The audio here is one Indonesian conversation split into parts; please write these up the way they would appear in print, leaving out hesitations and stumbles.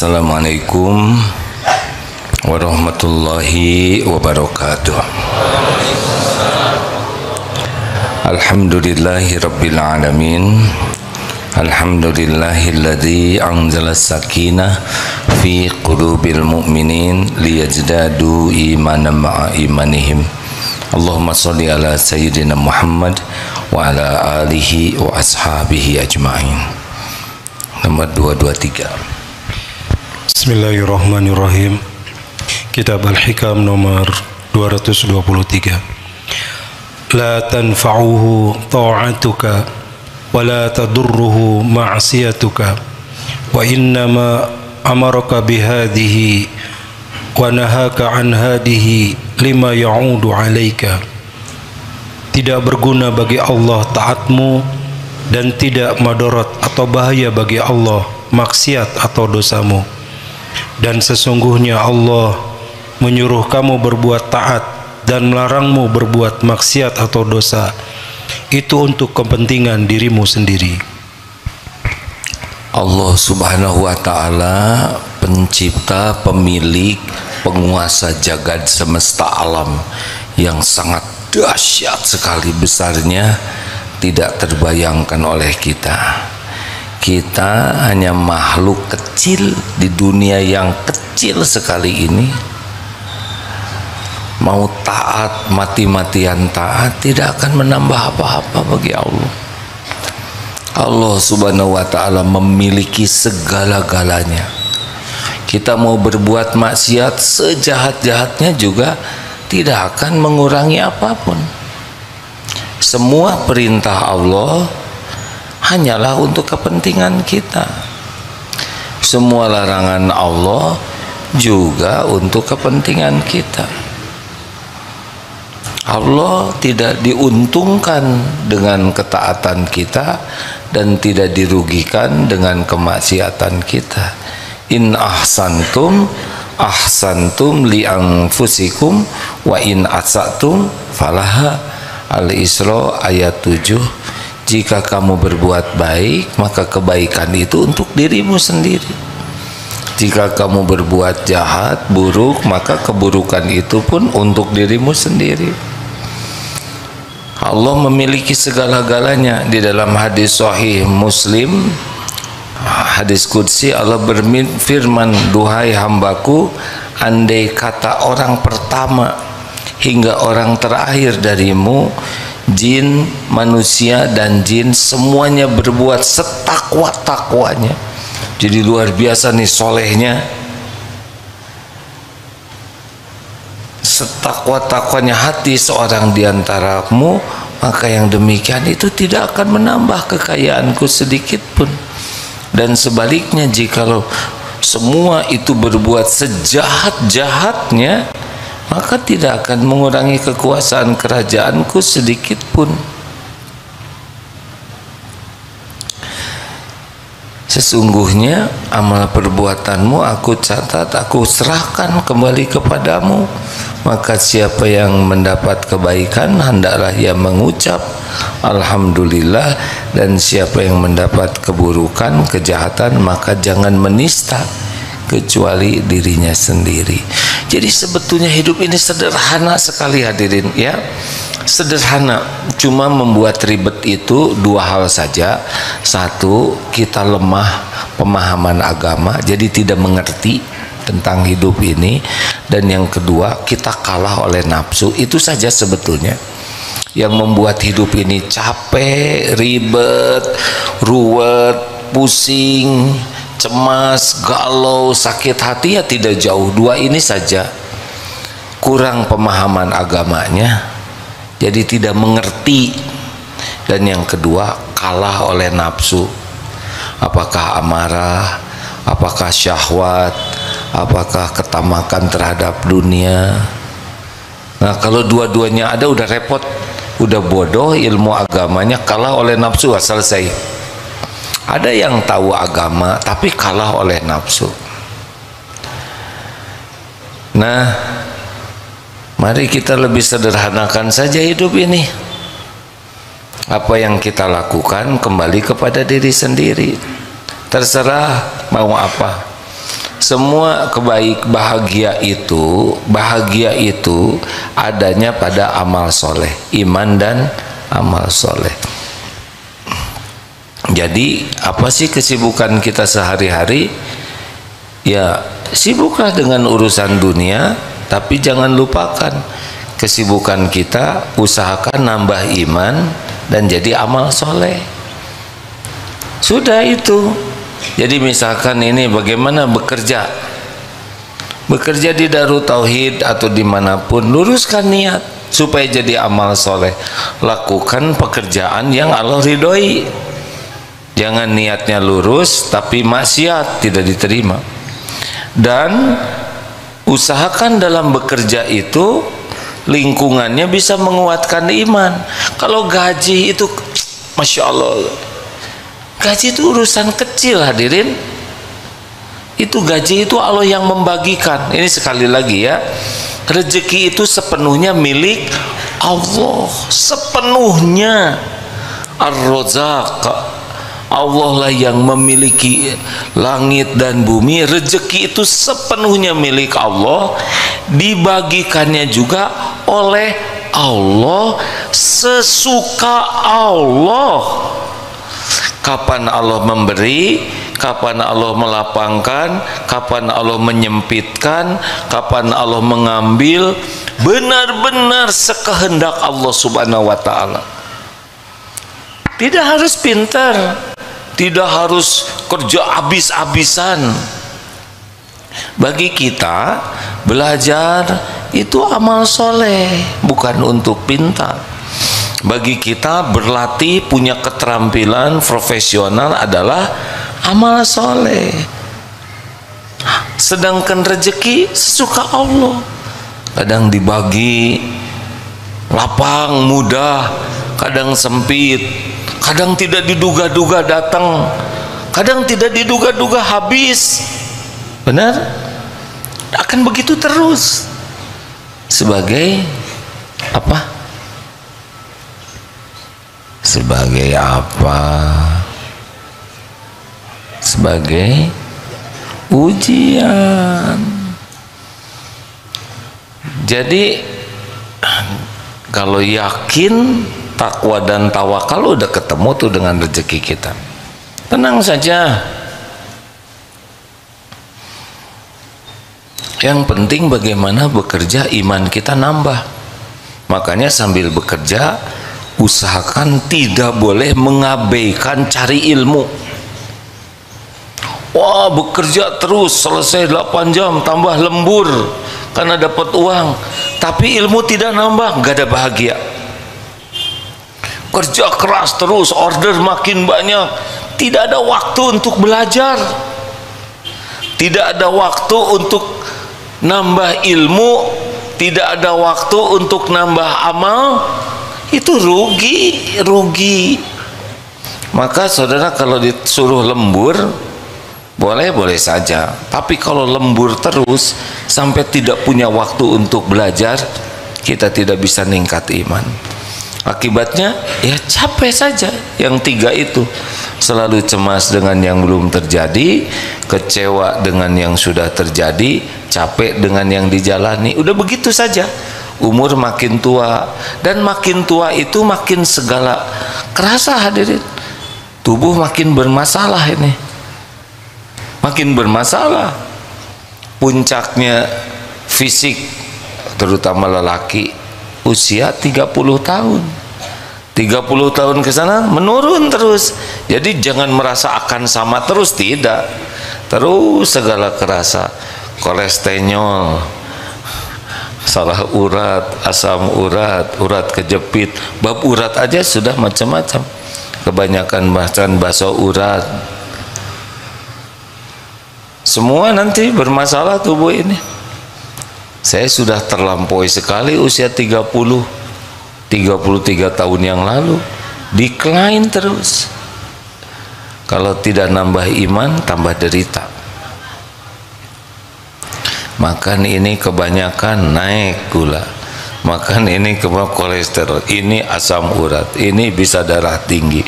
Assalamualaikum warahmatullahi wabarakatuh. Alhamdulillahi rabbil alamin. Alhamdulillahilladzi anzala sakinah fi qulubil mu'minin liyazdadu imanan ma'a imanihim. Allahumma sholli ala sayyidina Muhammad wa ala alihi wa ashabihi ajma'in. Nomor 223. Bismillahirrahmanirrahim. Kitab Al-Hikam nomor 223. La tanfa'uhu ta'atuka wa la tadurruhu ma'siyatuka wa innama amaraka bihadihi wa nahaka an hadihi lima ya'udu alaika. Tidak berguna bagi Allah taatmu dan tidak madarat atau bahaya bagi Allah maksiat atau dosamu. Dan sesungguhnya Allah menyuruh kamu berbuat taat dan melarangmu berbuat maksiat atau dosa. Itu untuk kepentingan dirimu sendiri. Allah subhanahu wa ta'ala, pencipta, pemilik, penguasa jagad semesta alam yang sangat dahsyat sekali besarnya, tidak terbayangkan oleh kita. Kita hanya makhluk kecil di dunia yang kecil sekali ini. Mau taat, mati-matian taat, tidak akan menambah apa-apa bagi Allah. Allah subhanahu wa ta'ala memiliki segala-galanya. Kita mau berbuat maksiat sejahat-jahatnya juga tidak akan mengurangi apapun. Semua perintah Allah hanyalah untuk kepentingan kita. Semua larangan Allah juga untuk kepentingan kita. Allah tidak diuntungkan dengan ketaatan kita dan tidak dirugikan dengan kemaksiatan kita. In ahsantum ahsantum li anfusikum wa in asatum falaha. Al-Isra ayat 7. Jika kamu berbuat baik, maka kebaikan itu untuk dirimu sendiri. Jika kamu berbuat jahat, buruk, maka keburukan itu pun untuk dirimu sendiri. Allah memiliki segala-galanya. Di dalam hadis sahih Muslim, hadis qudsi, Allah berfirman, duhai hambaku, andai kata orang pertama hingga orang terakhir darimu, jin, manusia dan jin semuanya berbuat setakwa-takwanya. Jadi luar biasa nih solehnya, setakwa-takwanya hati seorang diantaramu, maka yang demikian itu tidak akan menambah kekayaanku sedikit pun. Dan sebaliknya, jikalau semua itu berbuat sejahat-jahatnya, maka tidak akan mengurangi kekuasaan kerajaanku sedikit pun. Sesungguhnya amal perbuatanmu aku catat, aku serahkan kembali kepadamu. Maka siapa yang mendapat kebaikan, hendaklah ia mengucap alhamdulillah, dan siapa yang mendapat keburukan, kejahatan, maka jangan menista kecuali dirinya sendiri. Jadi sebetulnya hidup ini sederhana sekali hadirin ya. Sederhana, cuma membuat ribet itu dua hal saja. Satu, kita lemah pemahaman agama, jadi tidak mengerti tentang hidup ini. Dan yang kedua, kita kalah oleh nafsu. Itu saja sebetulnya yang membuat hidup ini capek, ribet, ruwet, pusing, cemas, galau, sakit hati, ya tidak jauh. Dua ini saja. Kurang pemahaman agamanya, jadi tidak mengerti. Dan yang kedua, kalah oleh nafsu. Apakah amarah, apakah syahwat, apakah ketamakan terhadap dunia. Nah, kalau dua-duanya ada, udah repot, udah bodoh ilmu agamanya, kalah oleh nafsu, selesai. Ada yang tahu agama tapi kalah oleh nafsu. Nah, mari kita lebih sederhanakan saja hidup ini. Apa yang kita lakukan kembali kepada diri sendiri. Terserah mau apa. Semua bahagia itu adanya pada amal soleh, iman dan amal soleh. Jadi apa sih kesibukan kita sehari-hari? Ya sibuklah dengan urusan dunia, tapi jangan lupakan kesibukan kita, usahakan nambah iman dan jadi amal soleh. Sudah itu. Jadi misalkan ini bagaimana bekerja di Darut Tauhid atau dimanapun, luruskan niat supaya jadi amal soleh. Lakukan pekerjaan yang Allah ridhoi. Jangan niatnya lurus tapi maksiat, tidak diterima. Dan usahakan dalam bekerja itu lingkungannya bisa menguatkan iman. Kalau gaji itu Masya Allah, gaji itu urusan kecil hadirin. Itu gaji itu Allah yang membagikan. Ini sekali lagi ya, rezeki itu sepenuhnya milik Allah, sepenuhnya. Ar-Razzaq, Allah lah yang memiliki langit dan bumi. Rezeki itu sepenuhnya milik Allah, dibagikannya juga oleh Allah sesuka Allah. Kapan Allah memberi, kapan Allah melapangkan, kapan Allah menyempitkan, kapan Allah mengambil, benar-benar sekehendak Allah subhanahu wa ta'ala. Tidak harus pintar, tidak harus kerja habis-habisan. Bagi kita belajar itu amal soleh, bukan untuk pintar. Bagi kita berlatih, punya keterampilan profesional adalah amal soleh. Sedangkan rezeki sesuka Allah. Kadang dibagi lapang, mudah, kadang sempit, kadang tidak diduga-duga datang, kadang tidak diduga-duga habis. Benar? Akan begitu terus. Sebagai apa? Sebagai apa? Sebagai ujian. Jadi kalau yakin, takwa dan tawakal udah ketemu tuh dengan rezeki kita. Tenang saja. Yang penting bagaimana bekerja iman kita nambah. Makanya sambil bekerja usahakan tidak boleh mengabaikan cari ilmu. Wah, bekerja terus selesai 8 jam tambah lembur karena dapat uang, tapi ilmu tidak nambah, gak ada bahagia. Kerja keras terus, order makin banyak, tidak ada waktu untuk belajar, tidak ada waktu untuk nambah ilmu, tidak ada waktu untuk nambah amal. Itu rugi. Maka saudara kalau disuruh lembur boleh saja, tapi kalau lembur terus sampai tidak punya waktu untuk belajar, kita tidak bisa ningkat iman. Akibatnya ya capek saja. Yang 3 itu, selalu cemas dengan yang belum terjadi, kecewa dengan yang sudah terjadi, capek dengan yang dijalani. Udah begitu saja. Umur makin tua, dan makin tua itu makin segala kerasa hadirin. Tubuh makin bermasalah ini, makin bermasalah. Puncaknya fisik, terutama lelaki, usia 30 tahun. 30 tahun ke sana menurun terus. Jadi jangan merasa akan sama terus, tidak. Terus segala kerasa, kolesterol, salah urat, asam urat, urat kejepit, bab urat aja sudah macam-macam. Kebanyakan makan bakso urat. Semua nanti bermasalah tubuh ini. Saya sudah terlampaui sekali usia 33 tahun yang lalu. Decline terus. Kalau tidak nambah iman, tambah derita. Makan ini kebanyakan naik gula, makan ini kolesterol, ini asam urat, ini bisa darah tinggi,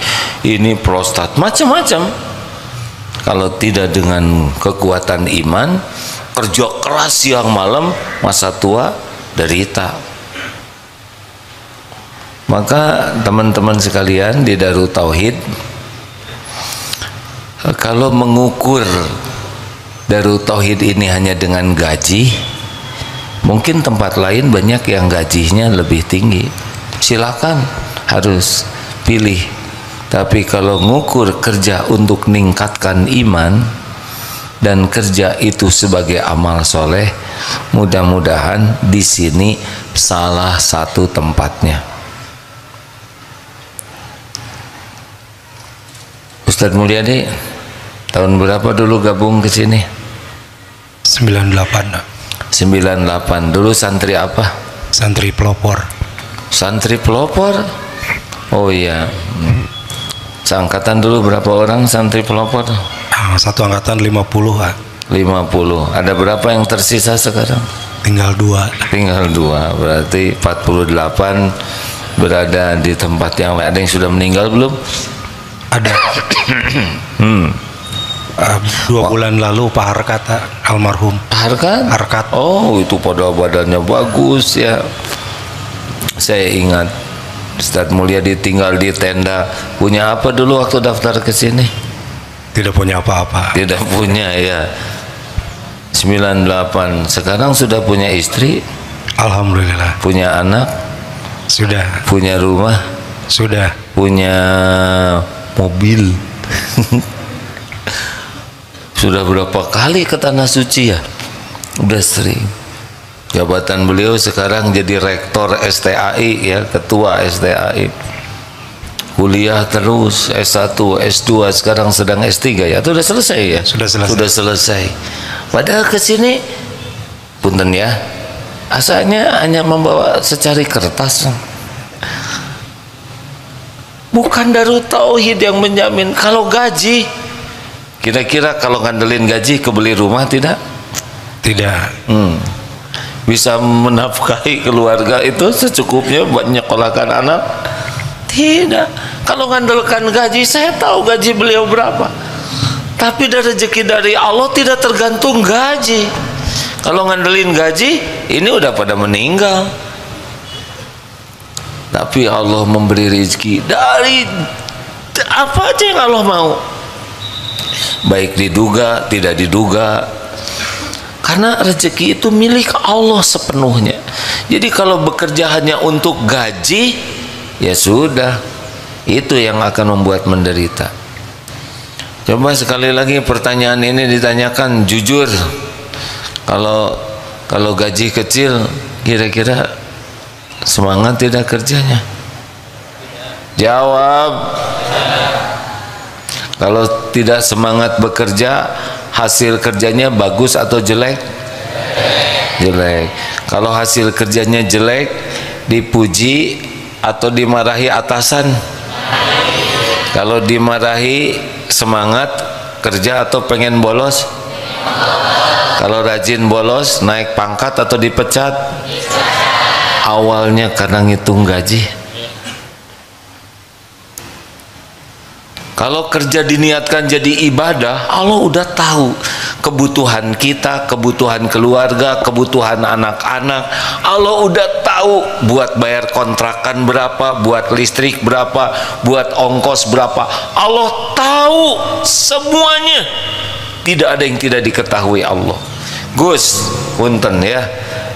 ini prostat, macam-macam. Kalau tidak dengan kekuatan iman, kerja keras siang malam, masa tua derita. Maka teman-teman sekalian di Darut Tauhid, kalau mengukur Darut Tauhid ini hanya dengan gaji, mungkin tempat lain banyak yang gajinya lebih tinggi. Silakan, harus pilih. Tapi kalau ngukur kerja untuk meningkatkan iman dan kerja itu sebagai amal soleh, mudah-mudahan di sini salah satu tempatnya. Ustadz Mulyadi, tahun berapa dulu gabung ke sini? 98. 98. Dulu santri apa? Santri pelopor. Santri pelopor. Oh iya. Seangkatan dulu berapa orang santri pelopor? Satu angkatan 50-an. 50. Ada berapa yang tersisa sekarang? Tinggal 2. Tinggal 2. Berarti 48 berada di tempat yang lain. Ada yang sudah meninggal belum? Ada. 2 bulan lalu Pak Harkat, almarhum. Pak Harkat? Harkat. Oh, itu pada badannya bagus ya. Saya ingat Ustadz Mulyadi tinggal di tenda. Punya apa dulu waktu daftar ke sini? Tidak punya apa-apa. Tidak punya ya. 98. Sekarang sudah punya istri? Alhamdulillah. Punya anak? Sudah. Punya rumah? Sudah. Punya mobil? Sudah berapa kali ke Tanah Suci ya? Udah sering. Jabatan beliau sekarang jadi rektor STAI ya, ketua STAI. Kuliah terus, S1, S2, sekarang sedang S3 ya. Itu sudah selesai ya? Sudah selesai. Sudah selesai. Padahal ke sini punten ya, asalnya hanya membawa secari kertas. Bukan Darut Tauhid yang menjamin. Kalau gaji, kira-kira kalau ngandelin gaji kebeli rumah tidak? Tidak. Bisa menafkahi keluarga itu secukupnya buat nyekolahkan anak? Tidak. Kalau ngandalkan gaji, saya tahu gaji beliau berapa. Tapi dari rezeki dari Allah tidak tergantung gaji. Kalau ngandelin gaji, ini udah pada meninggal. Tapi Allah memberi rezeki dari apa aja yang Allah mau. Baik diduga, tidak diduga. Karena rezeki itu milik Allah sepenuhnya. Jadi kalau bekerja hanya untuk gaji, ya sudah, itu yang akan membuat menderita. Coba sekali lagi pertanyaan ini ditanyakan jujur. Kalau gaji kecil, kira-kira semangat tidak kerjanya? Jawab. Kalau tidak semangat bekerja, hasil kerjanya bagus atau jelek? Jelek. Kalau hasil kerjanya jelek, dipuji atau dimarahi atasan? Kalau dimarahi, semangat kerja atau pengen bolos? Kalau rajin bolos, naik pangkat atau dipecat? Awalnya karena ngitung gaji. Kalau kerja diniatkan jadi ibadah, Allah udah tahu kebutuhan kita, kebutuhan keluarga, kebutuhan anak-anak. Allah udah tahu buat bayar kontrakan berapa, buat listrik berapa, buat ongkos berapa. Allah tahu semuanya. Tidak ada yang tidak diketahui Allah. Gus, punten ya.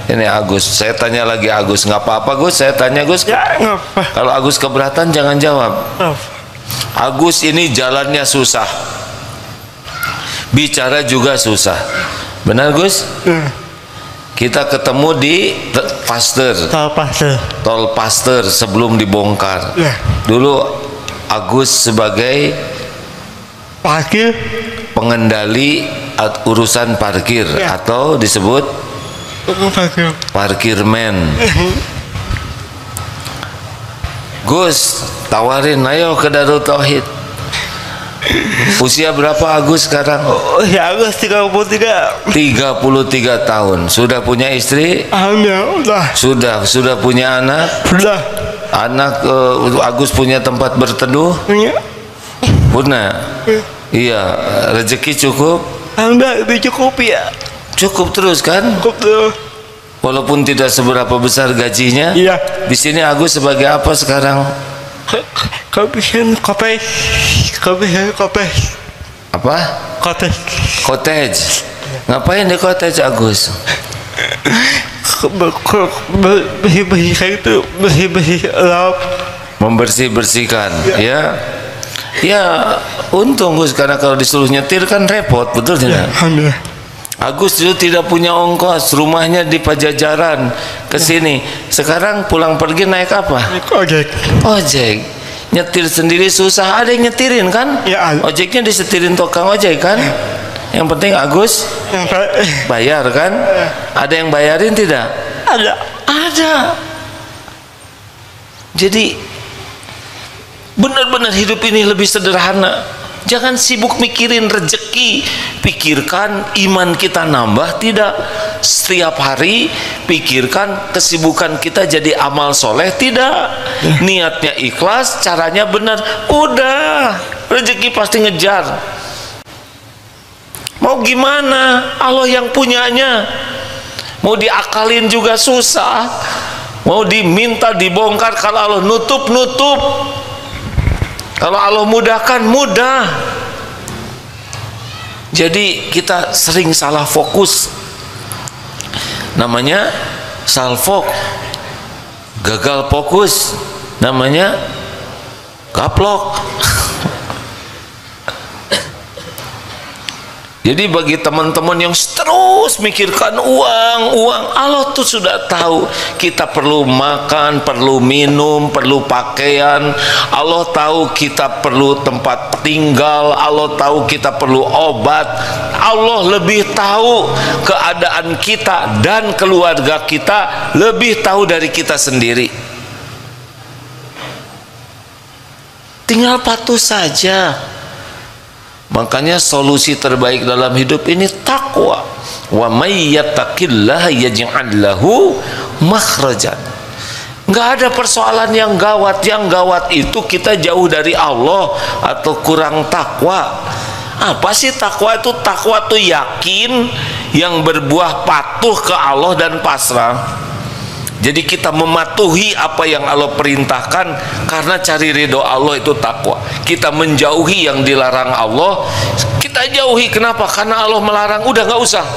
Ini Agus, saya tanya lagi Agus, nggak apa-apa Gus, saya tanya Gus. Ya, ngapa? Kalau Agus keberatan jangan jawab. Agus ini jalannya susah, bicara juga susah, benar Gus? Kita ketemu di Tol Pasteur sebelum dibongkar. Dulu Agus sebagai parkir, pengendali urusan parkir atau disebut parkirman. Gus, tawarin ayo ke Darut Tauhid. Usia berapa Agus sekarang? Oh ya, Agus 33. 33 tahun. Sudah punya istri? Alhamdulillah. Sudah punya anak? Sudah. Anak Agus punya tempat berteduh? Punya. Punya. Iya, rezeki cukup. Anda dicukupi ya. Cukup terus kan? Cukup tuh. Walaupun tidak seberapa besar gajinya. Iya. Di sini Agus sebagai apa sekarang? Kebiasaan kopi. Kebiasaan kopi. Apa? Kopi. Cottage. Ngapain di cottage Agus? Bersih-bersihkan itu, bersih-bersih lap. Membersih-bersihkan, ya. Ya, untung Gus, karena kalau disuruh nyetir kan repot, betul tidak? Alhamdulillah. Agus itu tidak punya ongkos, rumahnya di Pajajaran ke sini. Sekarang pulang pergi naik apa? Ojek. Ojek. Nyetir sendiri susah, ada yang nyetirin kan? Ya, ada. Ojeknya disetirin tukang ojek kan? Yang penting Agus Yang bayar kan? Ada yang bayarin tidak? ada. Ada. Jadi benar-benar hidup ini lebih sederhana. Jangan sibuk mikirin rezeki, pikirkan iman kita nambah tidak. Setiap hari pikirkan kesibukan kita jadi amal soleh tidak. Niatnya ikhlas, caranya benar. Udah, rezeki pasti ngejar. Mau gimana? Allah yang punyanya. Mau diakalin juga susah. Mau diminta dibongkar, kalau Allah nutup. Kalau Allah mudahkan, mudah. Jadi kita sering salah fokus. Namanya salfok. Gagal fokus. Namanya gaplok. Jadi bagi teman-teman yang terus mikirkan uang, Allah tuh sudah tahu kita perlu makan, perlu minum, perlu pakaian. Allah tahu kita perlu tempat tinggal, Allah tahu kita perlu obat. Allah lebih tahu keadaan kita dan keluarga kita, lebih tahu dari kita sendiri. Tinggal patuh saja. Makanya solusi terbaik dalam hidup ini takwa. Wa may yattaqillaha yaj'al lahu makhrajan. Enggak ada persoalan yang gawat. Yang gawat itu kita jauh dari Allah atau kurang takwa. Apa sih takwa itu? Takwa itu yakin yang berbuah patuh ke Allah dan pasrah. Jadi kita mematuhi apa yang Allah perintahkan karena cari ridho Allah, itu takwa. Kita menjauhi yang dilarang Allah, kita jauhi. Kenapa? Karena Allah melarang, udah nggak usah.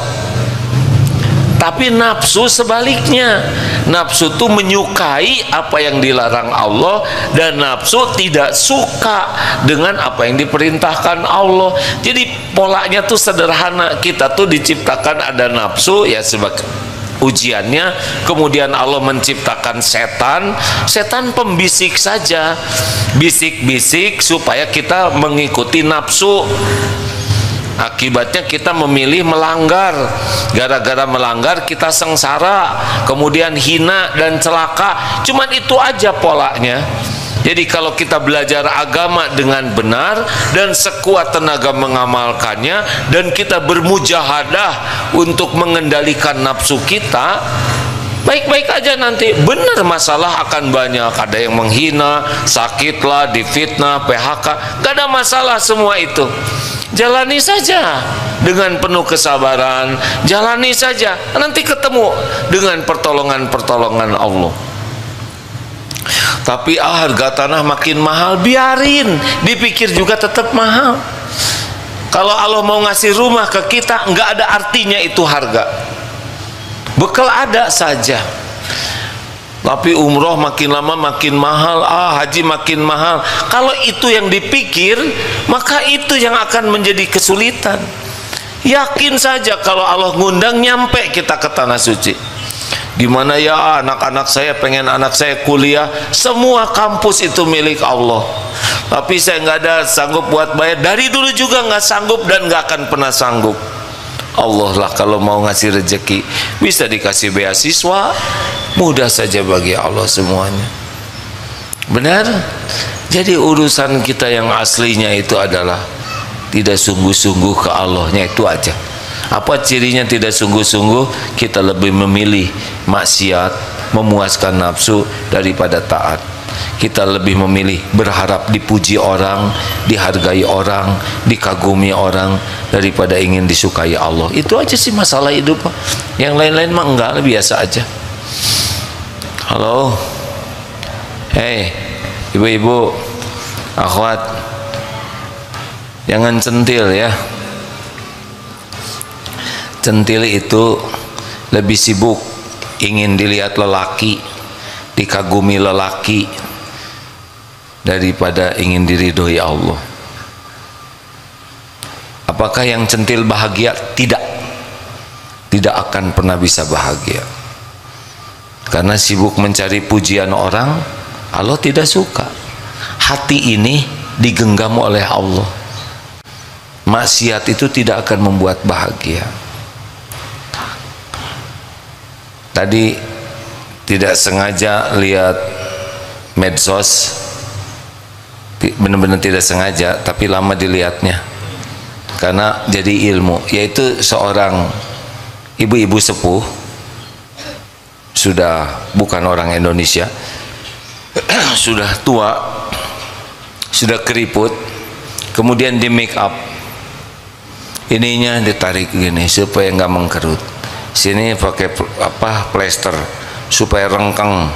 Tapi nafsu sebaliknya, nafsu itu menyukai apa yang dilarang Allah, dan nafsu tidak suka dengan apa yang diperintahkan Allah. Jadi polanya tuh sederhana. Kita tuh diciptakan ada nafsu ya sebagai ujiannya, kemudian Allah menciptakan setan. Setan pembisik saja, bisik-bisik supaya kita mengikuti nafsu. Akibatnya kita memilih melanggar. Gara-gara melanggar kita sengsara, kemudian hina dan celaka. Cuman itu aja polanya. Jadi kalau kita belajar agama dengan benar dan sekuat tenaga mengamalkannya, dan kita bermujahadah untuk mengendalikan nafsu kita, baik-baik aja nanti. Benar, masalah akan banyak. Ada yang menghina, sakitlah, difitnah, PHK, gak ada masalah semua itu. Jalani saja dengan penuh kesabaran, jalani saja, nanti ketemu dengan pertolongan-pertolongan Allah. Tapi harga tanah makin mahal, biarin, dipikir juga tetap mahal. Kalau Allah mau ngasih rumah ke kita, nggak ada artinya itu harga. Bekal ada saja. Tapi umroh makin lama makin mahal, haji makin mahal. Kalau itu yang dipikir, maka itu yang akan menjadi kesulitan. Yakin saja kalau Allah ngundang, nyampe kita ke tanah suci. Gimana ya, anak-anak saya, pengen anak saya kuliah, semua kampus itu milik Allah. Tapi saya nggak ada sanggup buat bayar. Dari dulu juga nggak sanggup dan nggak akan pernah sanggup. Allah lah kalau mau ngasih rezeki. Bisa dikasih beasiswa, mudah saja bagi Allah semuanya. Benar? Jadi urusan kita yang aslinya itu adalah tidak sungguh-sungguh ke Allahnya, itu aja. Apa cirinya tidak sungguh-sungguh? Kita lebih memilih maksiat, memuaskan nafsu daripada taat. Kita lebih memilih berharap dipuji orang, dihargai orang, dikagumi orang daripada ingin disukai Allah. Itu aja sih masalah hidup. Yang lain-lain mah enggak, biasa aja. Halo. Hei, ibu-ibu, akhwat, jangan centil ya. Centil itu lebih sibuk ingin dilihat lelaki, dikagumi lelaki, daripada ingin diridhoi Allah. Apakah yang centil bahagia? Tidak. Tidak akan pernah bisa bahagia. Karena sibuk mencari pujian orang, Allah tidak suka. Hati ini digenggam oleh Allah. Maksiat itu tidak akan membuat bahagia. Tadi tidak sengaja lihat medsos, benar-benar tidak sengaja, tapi lama dilihatnya karena jadi ilmu. Yaitu seorang ibu-ibu sepuh, sudah bukan orang Indonesia, sudah tua, sudah keriput, kemudian di make up, ininya ditarik gini supaya nggak mengkerut, sini pakai plester supaya rengkeng,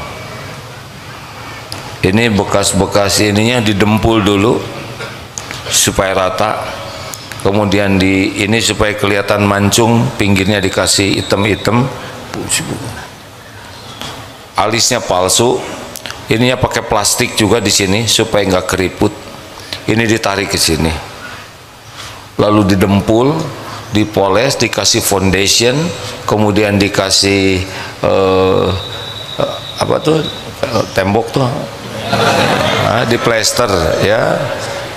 ini bekas-bekas ininya didempul dulu supaya rata, kemudian di ini supaya kelihatan mancung, pinggirnya dikasih hitam-hitam, alisnya palsu, ininya pakai plastik juga di sini supaya nggak keriput, ini ditarik ke sini, lalu didempul, dipoles, dikasih foundation, kemudian dikasih apa tuh tembok tuh, di plester ya,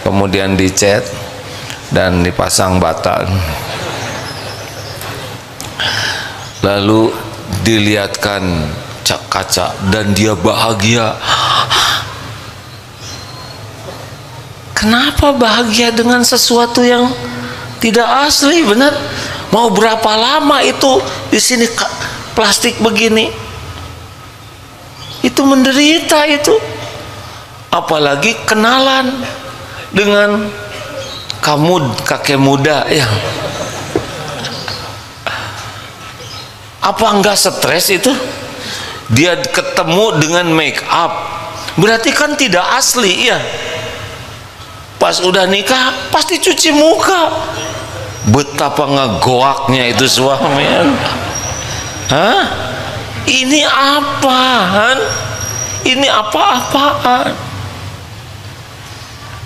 kemudian dicat dan dipasang bata, lalu dilihatkan kaca dan dia bahagia. Kenapa bahagia dengan sesuatu yang tidak asli? Benar, mau berapa lama itu di sini plastik begini, itu menderita itu. Apalagi kenalan dengan kakek muda ya, apa enggak stres itu? Dia ketemu dengan make up, berarti kan tidak asli ya. Pas udah nikah pasti cuci muka. Betapa ngegoaknya itu suami. Hah? Ini apaan? Ini apa-apaan?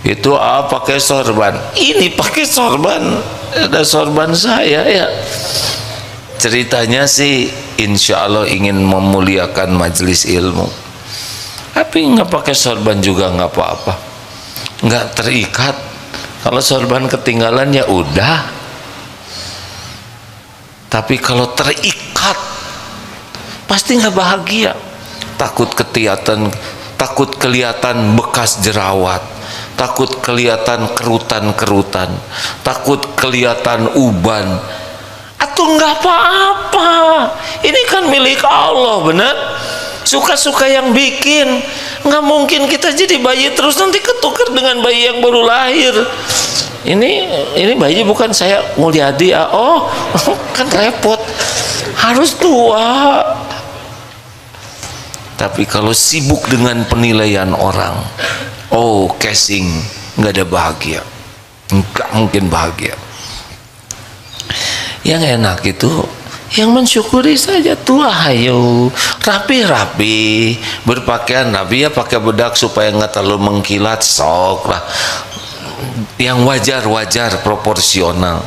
Itu pakai sorban. Ini pakai sorban. Ada sorban saya ya. Ceritanya sih insya Allah ingin memuliakan majelis ilmu, tapi nggak pakai sorban juga nggak apa-apa, nggak terikat. Kalau sorban ketinggalan ya udah, tapi kalau terikat pasti nggak bahagia. Takut kelihatan bekas jerawat, takut kelihatan kerutan-kerutan, takut kelihatan uban. Atau nggak apa-apa, ini kan milik Allah, benar. Suka-suka yang bikin. Nggak mungkin kita jadi bayi terus nanti ketukar dengan bayi yang baru lahir. Ini bayi bukan saya Mulyadi, oh kan repot, harus tua. Tapi kalau sibuk dengan penilaian orang, oh casing, nggak ada bahagia, nggak mungkin bahagia. Yang enak itu yang mensyukuri saja. Tua hayo rapi-rapi, berpakaian rapi ya, pakai bedak supaya nggak terlalu mengkilat, sok lah, yang wajar-wajar, proporsional.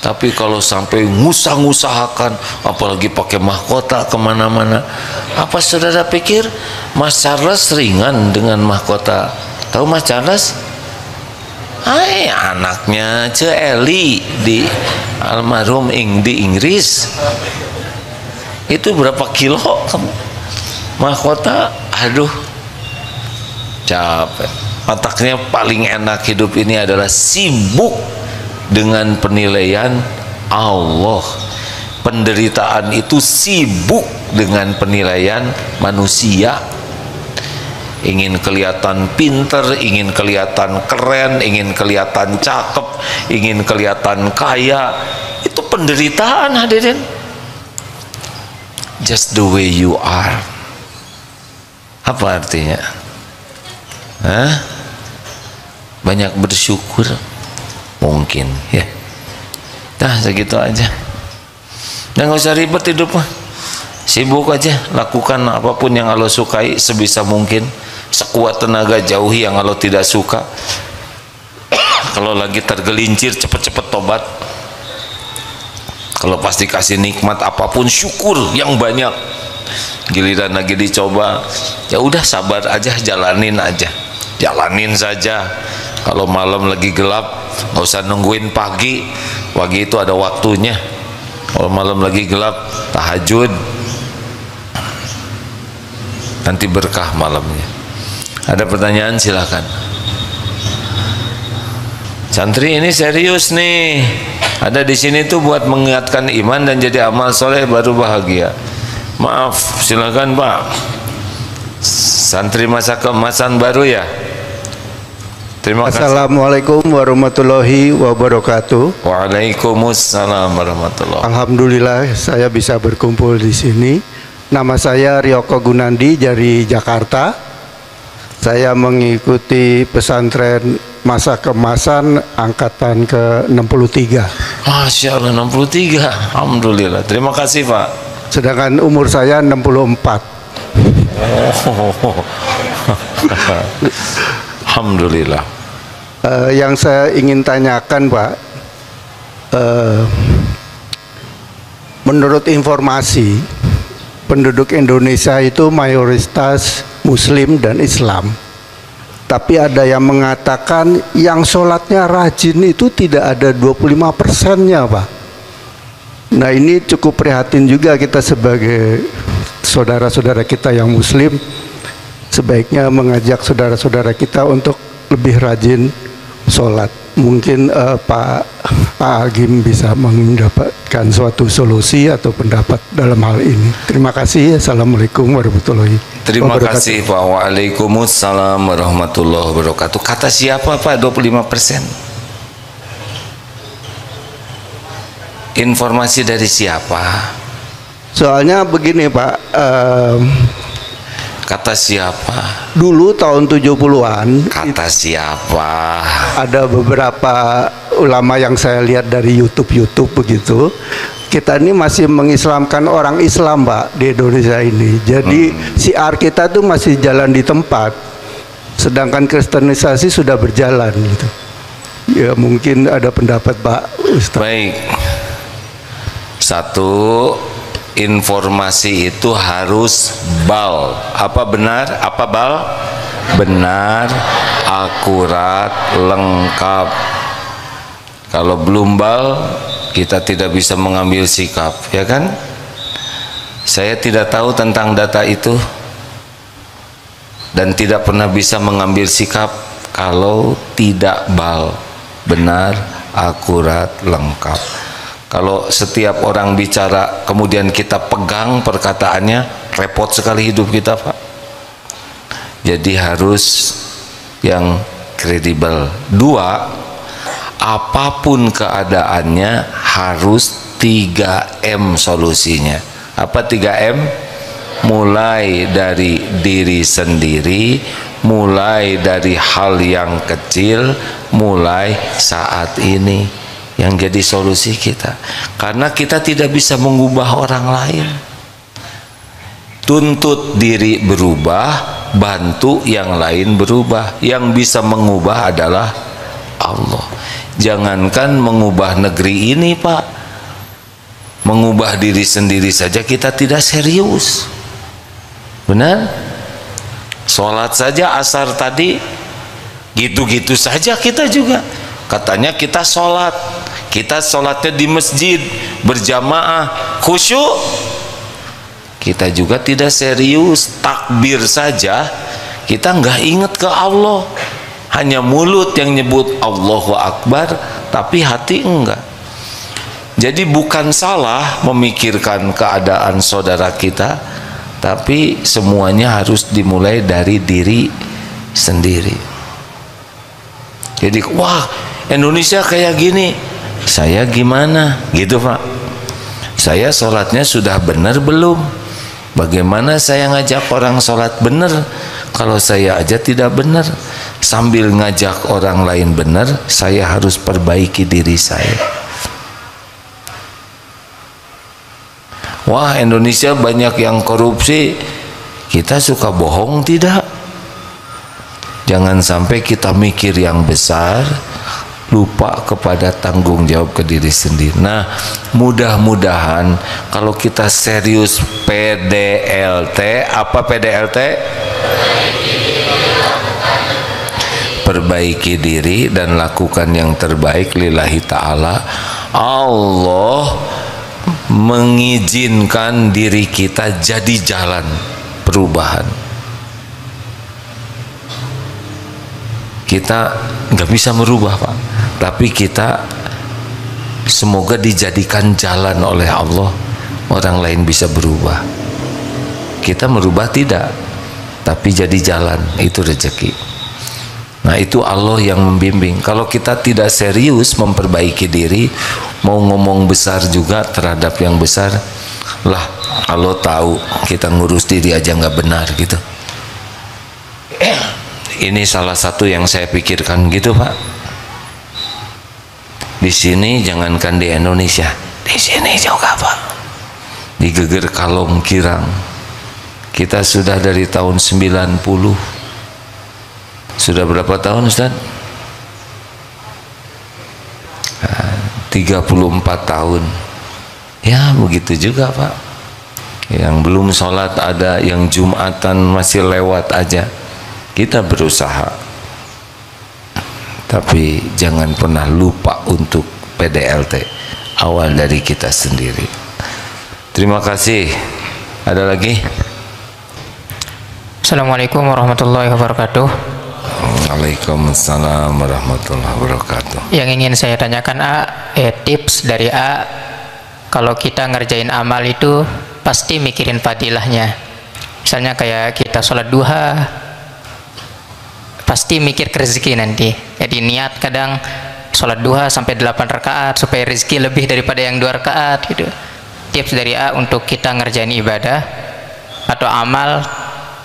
Tapi kalau sampai ngusah-ngusahakan, apalagi pakai mahkota kemana-mana, apa saudara pikir Mas Charles ringan dengan mahkota? Tahu Mas Charles? Hai, anaknya Ce Eli di almarhum di Inggris, itu berapa kilo mahkota? Aduh, capek. Otaknya paling enak hidup ini adalah sibuk dengan penilaian Allah. Penderitaan itu sibuk dengan penilaian manusia. ingin kelihatan pinter, ingin kelihatan keren, ingin kelihatan cakep, ingin kelihatan kaya. Itu penderitaan hadirin. Just the way you are. Apa artinya? Hah? Banyak bersyukur mungkin ya. Dah segitu aja. Dan gak usah ribet hidup mah. Sibuk aja, lakukan apapun yang Allah sukai sebisa mungkin. Sekuat tenaga jauhi yang Allah tidak suka. Kalau lagi tergelincir cepet-cepet tobat. Kalau pasti kasih nikmat apapun syukur yang banyak. Giliran lagi dicoba, ya udah sabar aja, jalanin aja. Jalanin saja. Kalau malam lagi gelap, nggak usah nungguin pagi. Pagi itu ada waktunya. Kalau malam lagi gelap, tahajud. Nanti berkah malamnya. Ada pertanyaan silakan. Santri ini serius nih. Ada di sini tuh buat mengingatkan iman dan jadi amal soleh baru bahagia. Maaf, silakan Pak. Santri masa keemasan baru ya. Terima kasih. Assalamualaikum warahmatullahi wabarakatuh. Waalaikumsalam warahmatullahi. Alhamdulillah saya bisa berkumpul di sini. Nama saya Ryoko Gunandi dari Jakarta. Saya mengikuti pesantren masa keemasan angkatan ke-63. Masya Allah, 63. Alhamdulillah. Terima kasih Pak. Sedangkan umur saya 64. Oh. Alhamdulillah. Yang saya ingin tanyakan Pak, menurut informasi penduduk Indonesia itu mayoritas Muslim dan Islam. Tapi ada yang mengatakan yang sholatnya rajin itu tidak ada 25%-nya Pak. Nah ini cukup prihatin juga kita sebagai saudara-saudara kita yang Muslim. Sebaiknya mengajak saudara-saudara kita untuk lebih rajin sholat. Mungkin Pak Agim bisa mendapatkan suatu solusi atau pendapat dalam hal ini. Terima kasih. Assalamualaikum warahmatullahi wabarakatuh. Terima kasih Pak. Waalaikumsalam warahmatullahi wabarakatuh. Kata siapa Pak 25%? Informasi dari siapa? Soalnya begini Pak, kata siapa? dulu tahun 70-an Kata siapa? ada beberapa ulama yang saya lihat dari YouTube begitu. Kita ini masih mengislamkan orang Islam Pak di Indonesia ini. Jadi siar kita tuh masih jalan di tempat, sedangkan kristenisasi sudah berjalan gitu. Ya mungkin ada pendapat Pak Ustaz. Baik. Satu, informasi itu harus bal. Apa benar? Apa bal? Benar, akurat, lengkap. Kalau belum bal, kita tidak bisa mengambil sikap, ya kan? Saya tidak tahu tentang data itu dan tidak pernah bisa mengambil sikap kalau tidak bal, benar, akurat, lengkap. Kalau setiap orang bicara kemudian kita pegang perkataannya, repot sekali hidup kita Pak. Jadi harus yang kredibel. Dua, apapun keadaannya harus 3M solusinya. Apa 3M? Mulai dari diri sendiri, mulai dari hal yang kecil, mulai saat ini yang jadi solusi kita. Karena kita tidak bisa mengubah orang lain. Tuntut diri berubah, bantu yang lain berubah. Yang bisa mengubah adalah Allah. Jangankan mengubah negeri ini Pak, mengubah diri sendiri saja kita tidak serius. Benar? Sholat saja asar tadi gitu-gitu saja kita juga. Katanya kita sholat, kita sholatnya di masjid berjamaah khusyuk, kita juga tidak serius. Takbir saja kita nggak ingat ke Allah, hanya mulut yang nyebut Allahu Akbar tapi hati enggak. Jadi bukan salah memikirkan keadaan saudara kita, tapi semuanya harus dimulai dari diri sendiri. Jadi wah Indonesia kayak gini, saya gimana gitu Pak? Saya sholatnya sudah benar belum? Bagaimana saya ngajak orang sholat benar kalau saya aja tidak benar? Sambil ngajak orang lain benar, saya harus perbaiki diri saya. Wah Indonesia banyak yang korupsi, kita suka bohong tidak? Jangan sampai kita mikir yang besar, lupa kepada tanggung jawab ke diri sendiri. Nah mudah-mudahan kalau kita serius PDLT, apa PDLT? Perbaiki diri dan lakukan yang terbaik lillahi ta'ala. Allah mengizinkan diri kita jadi jalan perubahan. Kita nggak bisa merubah Pak, tapi kita semoga dijadikan jalan oleh Allah, orang lain bisa berubah. Kita merubah tidak, tapi jadi jalan, itu rezeki. Nah itu Allah yang membimbing. Kalau kita tidak serius memperbaiki diri, mau ngomong besar juga terhadap yang besar, lah Allah tahu kita ngurus diri aja nggak benar gitu. Ini salah satu yang saya pikirkan gitu Pak. Di sini jangankan di Indonesia, di sini juga Pak, di Geger Kalong Kirang, kita sudah dari tahun 90. Sudah berapa tahun Ustaz? 34 tahun. Ya begitu juga Pak. Yang belum sholat ada, yang Jumatan masih lewat aja. Kita berusaha, tapi jangan pernah lupa untuk PDLT, awal dari kita sendiri. Terima kasih. Ada lagi? Assalamualaikum warahmatullahi wabarakatuh. Waalaikumsalam warahmatullahi wabarakatuh. Yang ingin saya tanyakan tips dari kalau kita ngerjain amal itu pasti mikirin fadilahnya. Misalnya kayak kita sholat duha, pasti mikir ke rezeki nanti. Jadi niat kadang sholat duha sampai 8 rakaat supaya rezeki lebih daripada yang 2 rakaat gitu. Tips dari untuk kita ngerjain ibadah atau amal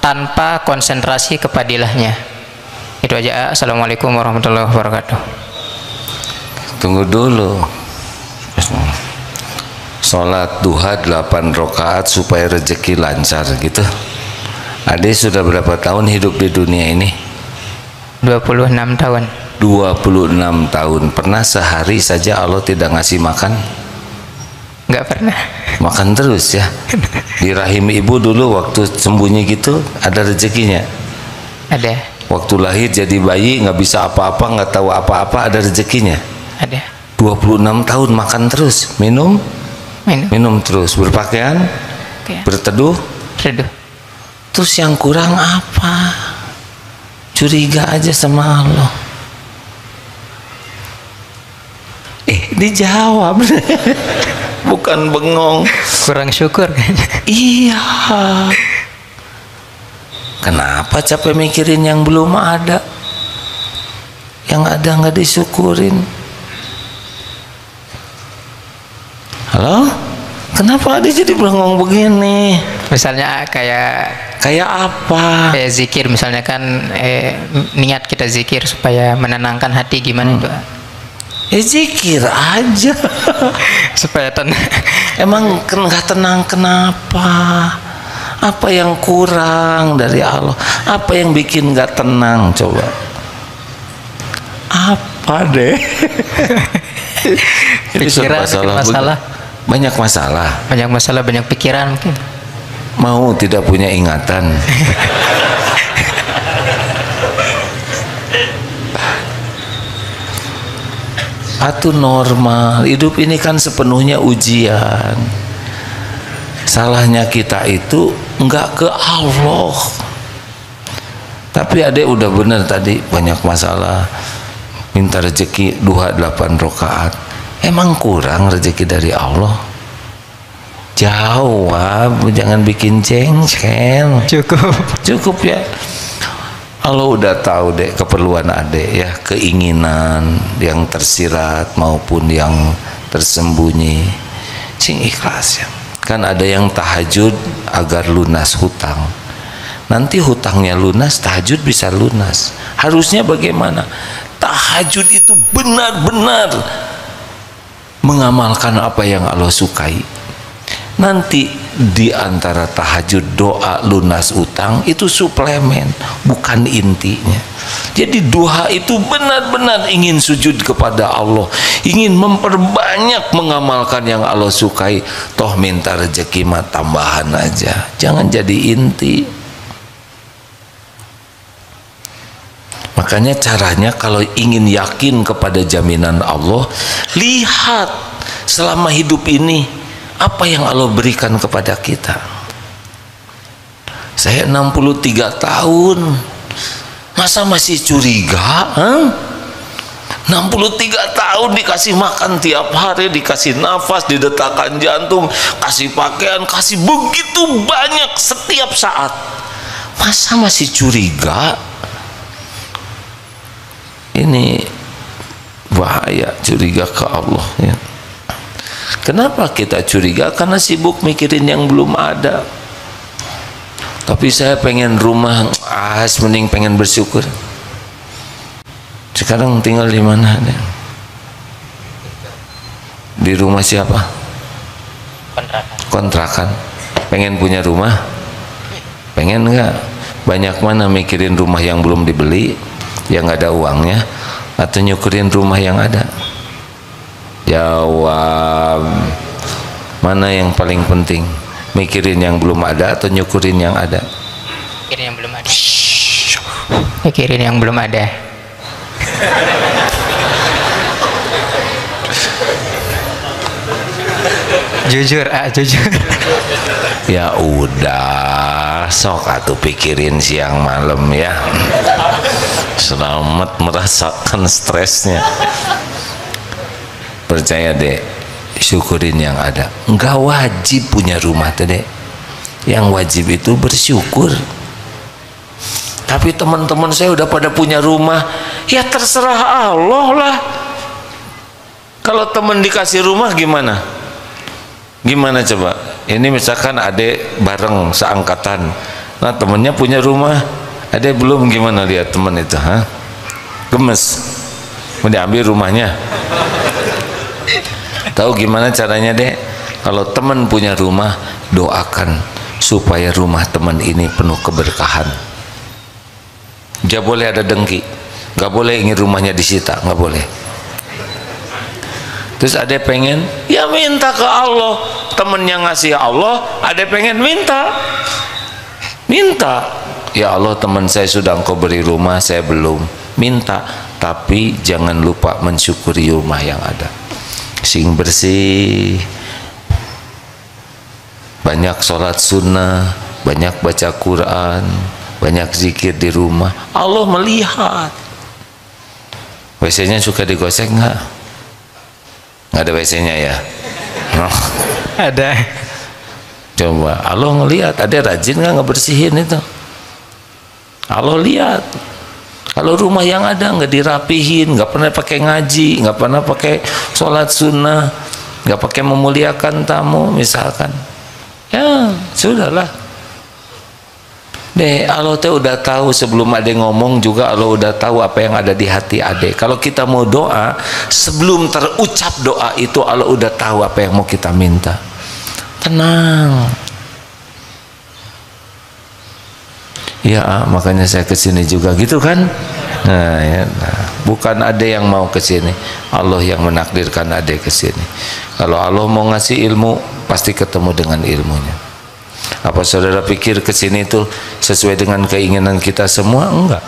tanpa konsentrasi ke fadilahnya. Itu aja. Assalamualaikum warahmatullahi wabarakatuh. Tunggu dulu. Sholat duha 8 rakaat supaya rezeki lancar gitu. Ade sudah berapa tahun hidup di dunia ini? 26 tahun. 26 tahun. Pernah sehari saja Allah tidak ngasih makan? Enggak pernah. Makan terus ya. Di rahim ibu dulu waktu sembunyi gitu ada rezekinya? Ada. Waktu lahir jadi bayi nggak bisa apa-apa, nggak tahu apa-apa, ada rezekinya? Ada. 26 tahun makan terus, minum terus, berpakaian, berteduh. Terus yang kurang apa? Curiga aja sama Allah. Dijawab. Bukan bengong. Kurang syukur. Iya. Kenapa capek mikirin yang belum ada? Yang ada nggak disyukurin. Halo? Kenapa dia jadi bengong begini? Misalnya kayak apa? Kayak zikir misalnya kan niat kita zikir supaya menenangkan hati gimana itu? Zikir aja. Supaya tenang. Emang nggak tenang kenapa? Apa yang kurang dari Allah? Apa yang bikin nggak tenang? Coba. Apa deh? Pikiran, masalah. Banyak masalah. Banyak masalah, banyak pikiran mungkin. Mau tidak punya ingatan. Itu normal. Hidup ini kan sepenuhnya ujian. Salahnya kita itu enggak ke Allah. Tapi adek udah bener tadi, banyak masalah. Minta rezeki duha 8 rakaat. Emang kurang rezeki dari Allah? Jawab, jangan bikin jengkel. Cukup ya. Allah udah tahu dek keperluan adek ya, keinginan yang tersirat maupun yang tersembunyi. Sing ikhlas ya. Kan ada yang tahajud agar lunas hutang. Nanti hutangnya lunas, tahajud bisa lunas. Harusnya bagaimana? Tahajud itu benar-benar mengamalkan apa yang Allah sukai. Nanti di antara tahajud, doa lunas utang itu suplemen, bukan intinya. Jadi doa itu benar-benar ingin sujud kepada Allah, ingin memperbanyak mengamalkan yang Allah sukai. Toh minta rezeki mah tambahan aja, jangan jadi inti. Makanya caranya kalau ingin yakin kepada jaminan Allah, lihat selama hidup ini apa yang Allah berikan kepada kita. Saya 63 tahun, masa masih curiga? 63 tahun dikasih makan tiap hari, dikasih nafas, didetakkan jantung, kasih pakaian, kasih begitu banyak setiap saat. Masa masih curiga? Ini bahaya, curiga ke Allah ya. Kenapa kita curiga? Karena sibuk mikirin yang belum ada. Tapi saya pengen rumah, mending pengen bersyukur. Sekarang tinggal di mana? Di rumah siapa? Kontrakan. Pengen punya rumah? Pengen nggak? Banyak mana mikirin rumah yang belum dibeli, yang nggak ada uangnya, atau nyukurin rumah yang ada? Jawab, mana yang paling penting? Mikirin yang belum ada atau nyukurin yang ada? Mikirin yang belum ada. Mikirin yang belum ada. Jujur, jujur. Ya udah, sok atuh pikirin siang malam ya. Selamat merasakan stresnya. Percaya deh, syukurin yang ada. Enggak wajib punya rumah tuh deh. Yang wajib itu bersyukur. Tapi teman-teman saya udah pada punya rumah, ya terserah Allah lah. Kalau teman dikasih rumah gimana? Gimana coba? Ini misalkan adek bareng seangkatan, nah temennya punya rumah, adek belum, gimana lihat teman itu? Gemes, mau diambil rumahnya. Tahu gimana caranya dek? Kalau teman punya rumah, doakan supaya rumah teman ini penuh keberkahan. Gak boleh ada dengki, gak boleh ingin rumahnya disita, gak boleh. Terus ada pengen, ya minta ke Allah. Temen yang ngasih Allah, ada pengen minta. Ya Allah, teman saya sudah engkau beri rumah, saya belum. Minta, tapi jangan lupa mensyukuri rumah yang ada. Sing bersih, banyak sholat sunnah, banyak baca Quran, banyak zikir di rumah. Allah melihat. WC-nya suka digosek nggak? Nggak ada WC-nya ya? Ada. Coba Allah ngelihat, ada rajin nggak ngebersihin itu? Allah lihat. Kalau rumah yang ada nggak dirapihin, nggak pernah pakai ngaji, nggak pernah pakai sholat sunnah, nggak pakai memuliakan tamu misalkan, ya sudahlah. Deh, Allah teh udah tahu sebelum ade ngomong juga Allah udah tahu apa yang ada di hati ade. Kalau kita mau doa, sebelum terucap doa itu Allah udah tahu apa yang mau kita minta. Tenang. Ya, makanya saya kesini juga gitu kan. Nah, ya, bukan ada yang mau kesini, Allah yang menakdirkan ade kesini. Kalau Allah mau ngasih ilmu, pasti ketemu dengan ilmunya. Apa saudara pikir kesini itu sesuai dengan keinginan kita semua? Enggak.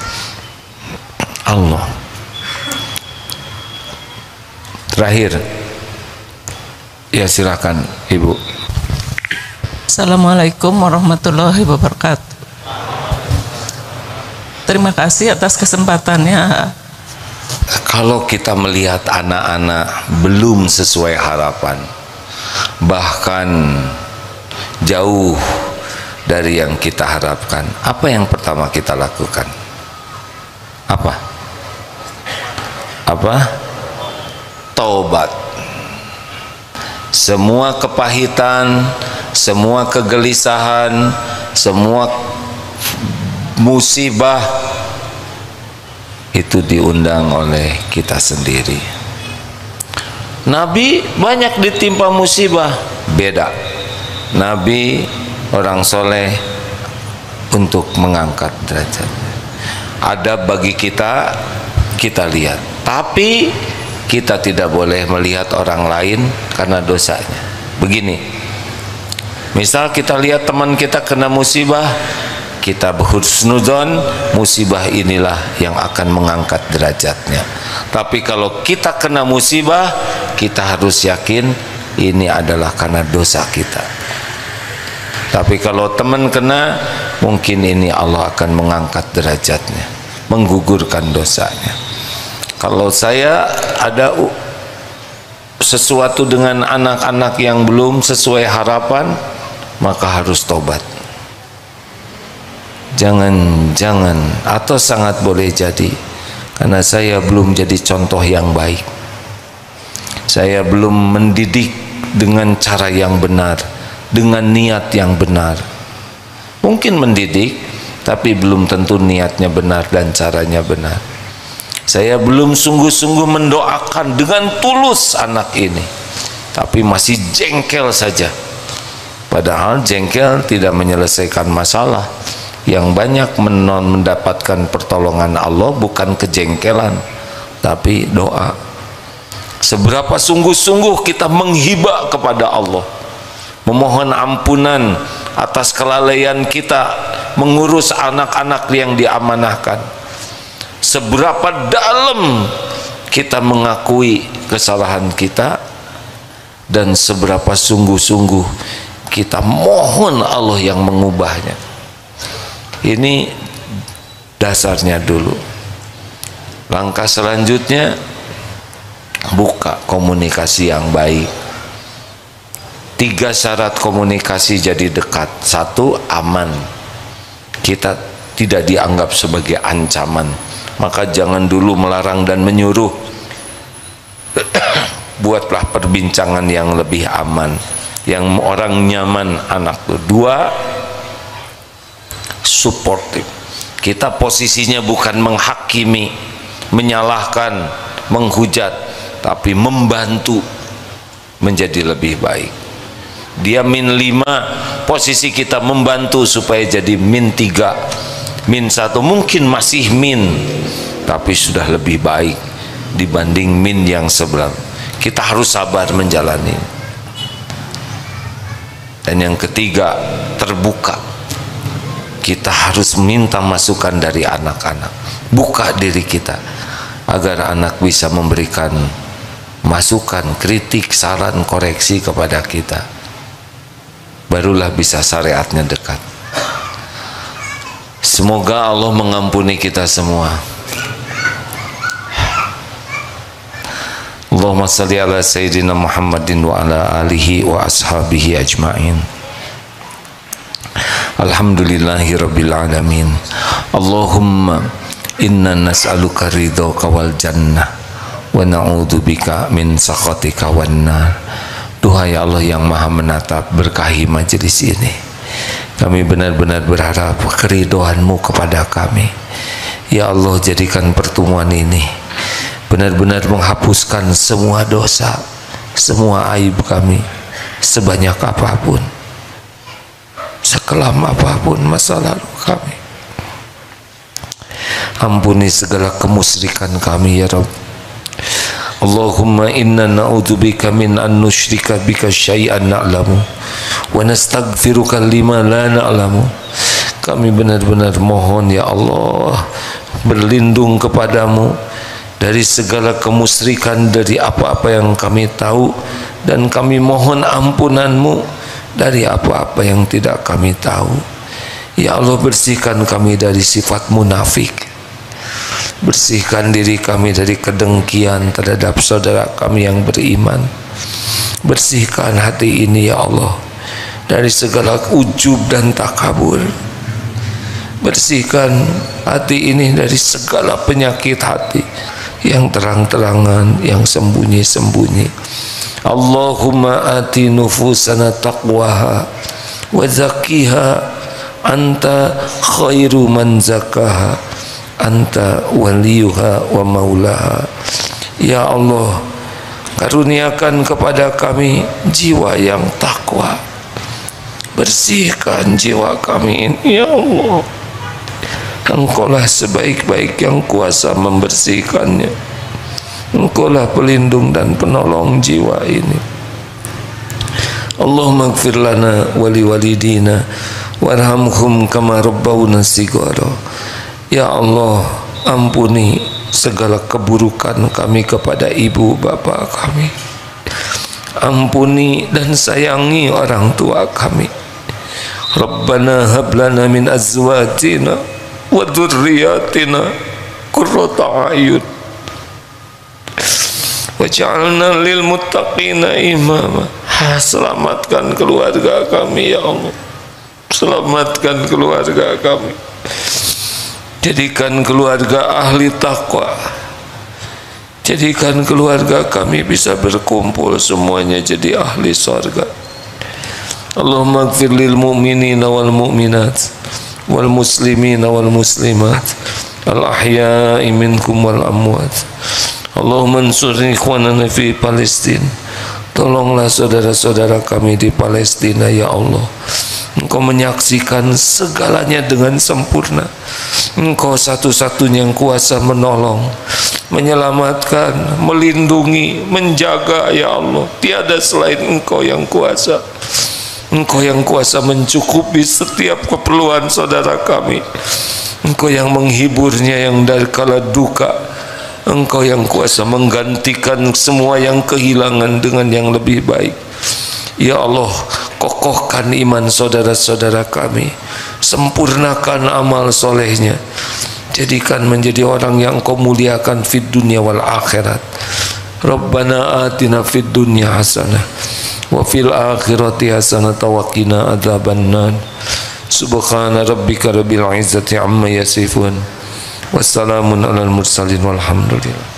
Allah. Terakhir, ya silakan Ibu. Assalamualaikum warahmatullahi wabarakatuh. Terima kasih atas kesempatannya. Kalau kita melihat anak-anak belum sesuai harapan, bahkan jauh dari yang kita harapkan, apa yang pertama kita lakukan? Apa? Taubat. Semua kepahitan, semua kegelisahan, semua musibah itu diundang oleh kita sendiri. Nabi banyak ditimpa musibah, beda. Nabi orang soleh untuk mengangkat derajat. Ada bagi kita, kita lihat. Tapi kita tidak boleh melihat orang lain karena dosanya. Begini, misal kita lihat teman kita kena musibah, kita berhusnudzon, musibah inilah yang akan mengangkat derajatnya. Tapi kalau kita kena musibah, kita harus yakin ini adalah karena dosa kita. Tapi kalau teman kena, mungkin ini Allah akan mengangkat derajatnya, menggugurkan dosanya. Kalau saya ada sesuatu dengan anak-anak yang belum sesuai harapan, maka harus tobat. Jangan atau sangat boleh jadi karena saya belum jadi contoh yang baik, saya belum mendidik dengan cara yang benar, dengan niat yang benar. Mungkin mendidik tapi belum tentu niatnya benar dan caranya benar. Saya belum sungguh-sungguh mendoakan dengan tulus anak ini, tapi masih jengkel saja. Padahal jengkel tidak menyelesaikan masalah. Yang banyak mendapatkan pertolongan Allah bukan kejengkelan, tapi doa. Seberapa sungguh-sungguh kita menghibah kepada Allah, memohon ampunan atas kelalaian kita mengurus anak-anak yang diamanahkan. Seberapa dalam kita mengakui kesalahan kita, dan seberapa sungguh-sungguh kita mohon Allah yang mengubahnya. Ini dasarnya dulu. Langkah selanjutnya, buka komunikasi yang baik. 3 syarat komunikasi jadi dekat. 1, aman. Kita tidak dianggap sebagai ancaman, maka jangan dulu melarang dan menyuruh. Buatlah perbincangan yang lebih aman, yang orang nyaman anak itu. 2, supportive. Kita posisinya bukan menghakimi, menyalahkan, menghujat, tapi membantu menjadi lebih baik. Dia -5, posisi kita membantu supaya jadi -3, -1, mungkin masih tapi sudah lebih baik dibanding yang sebelah. Kita harus sabar menjalani. Dan yang ketiga, terbuka. Kita harus minta masukan dari anak-anak. Buka diri kita agar anak bisa memberikan masukan, kritik, saran, koreksi kepada kita. Barulah bisa syariatnya dekat. Semoga Allah mengampuni kita semua. Allahumma salli ala sayyidina Muhammadin wa ala alihi wa ashabihi ajma'in. Alhamdulillahi rabbil alamin. Allahumma inna nas'aluka ridhaka wal jannah wa na'udzubika min sakhatika wan nar. Duhai Allah yang maha menatap, berkahi majelis ini. Kami benar-benar berharap keridhaan-Mu kepada kami. Ya Allah, jadikan pertemuan ini benar-benar menghapuskan semua dosa, semua aib kami, sebanyak apapun, sekelam apapun masa lalu kami. Ampuni segala kemusyrikan kami ya Rabb. Allahumma inna na'udzubika min an nusyrika bika syai'an na'lamu wa nastaghfiruka lima la na'lamu. Kami benar-benar mohon ya Allah, berlindung kepadamu dari segala kemusyrikan, dari apa-apa yang kami tahu, dan kami mohon ampunanmu dari apa-apa yang tidak kami tahu. Ya Allah, bersihkan kami dari sifat munafik, bersihkan diri kami dari kedengkian terhadap saudara kami yang beriman, bersihkan hati ini ya Allah dari segala ujub dan takabur. Bersihkan hati ini dari segala penyakit hati yang terang-terangan, yang sembunyi-sembunyi. Allahumma ati nufusana taqwaha wa zakkiha anta khairu man zakkaha anta waliyuha wa maulaha. Ya Allah, karuniakan kepada kami jiwa yang takwa. Bersihkan jiwa kami ini, ya Allah. Engkaulah sebaik-baik yang kuasa membersihkannya. Engkaulah pelindung dan penolong jiwa ini. Allahumma ighfir lana wa liwalidina warhamhum kama rabbawna shighara. Ya Allah, ampuni segala keburukan kami kepada ibu bapa kami. Ampuni dan sayangi orang tua kami. Rabbana hab lana min azwajina wa dzurriyyatina qurrata a'yun waj'alna lil muttaqina imama. Selamatkan keluarga kami, ya Allah. Selamatkan keluarga kami. Jadikan keluarga ahli takwa. Jadikan keluarga kami bisa berkumpul semuanya jadi ahli surga. Allahumma ighfir lil mu'minina wal mu'minat wal muslimina wal muslimat al ahya'i minkum wal amwat. Allahumma ansur ikhwanana fi Palestin. Tolonglah saudara-saudara kami di Palestina, ya Allah. Engkau menyaksikan segalanya dengan sempurna. Engkau satu-satunya yang kuasa menolong, menyelamatkan, melindungi, menjaga, ya Allah. Tiada selain Engkau yang kuasa. Engkau yang kuasa mencukupi setiap keperluan saudara kami. Engkau yang menghiburnya yang dari kala duka. Engkau yang kuasa menggantikan semua yang kehilangan dengan yang lebih baik. Ya Allah, kokohkan iman saudara-saudara kami. Sempurnakan amal solehnya. Jadikan menjadi orang yang Engkau muliakan fid dunya wal akhirat. Rabbana atina fid dunya hasanah wa fil akhirati hasanatan wa qina adzabannar. Subhana rabbika rabbil izzati amma yasifun. Wassalamun alal mursalin walhamdulillah.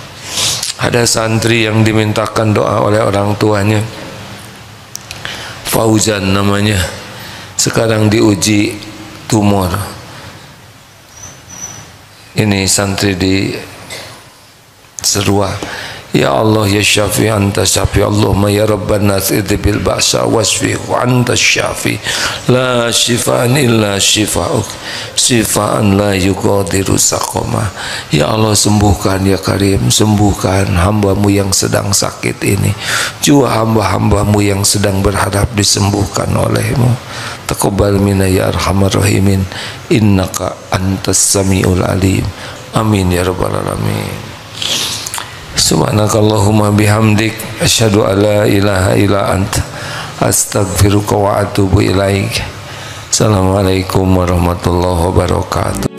Ada santri yang dimintakan doa oleh orang tuanya, Fauzan namanya, sekarang diuji tumor. Ini santri di Serua. Ya Allah ya Syafi anta syafi. Allahumma ya Rabban nas idbil ba'sa wasfihu anta syafi. La shifaan illa shifa'uk, shifaan la yughadiru saqama. Ya Allah, sembuhkan ya Karim, sembuhkan hambamu yang sedang sakit ini, juga hamba-hambamu yang sedang berharap disembuhkan olehmu. Taqabbal minna ya arhamar rahimin, innaka antas samiul alim. Amin ya rabbal alamin. Subhanakallahumma bihamdik asyhadu an la ilaha illa anta astaghfiruka wa atubu ilaik. Assalamualaikum warahmatullahi wabarakatuh.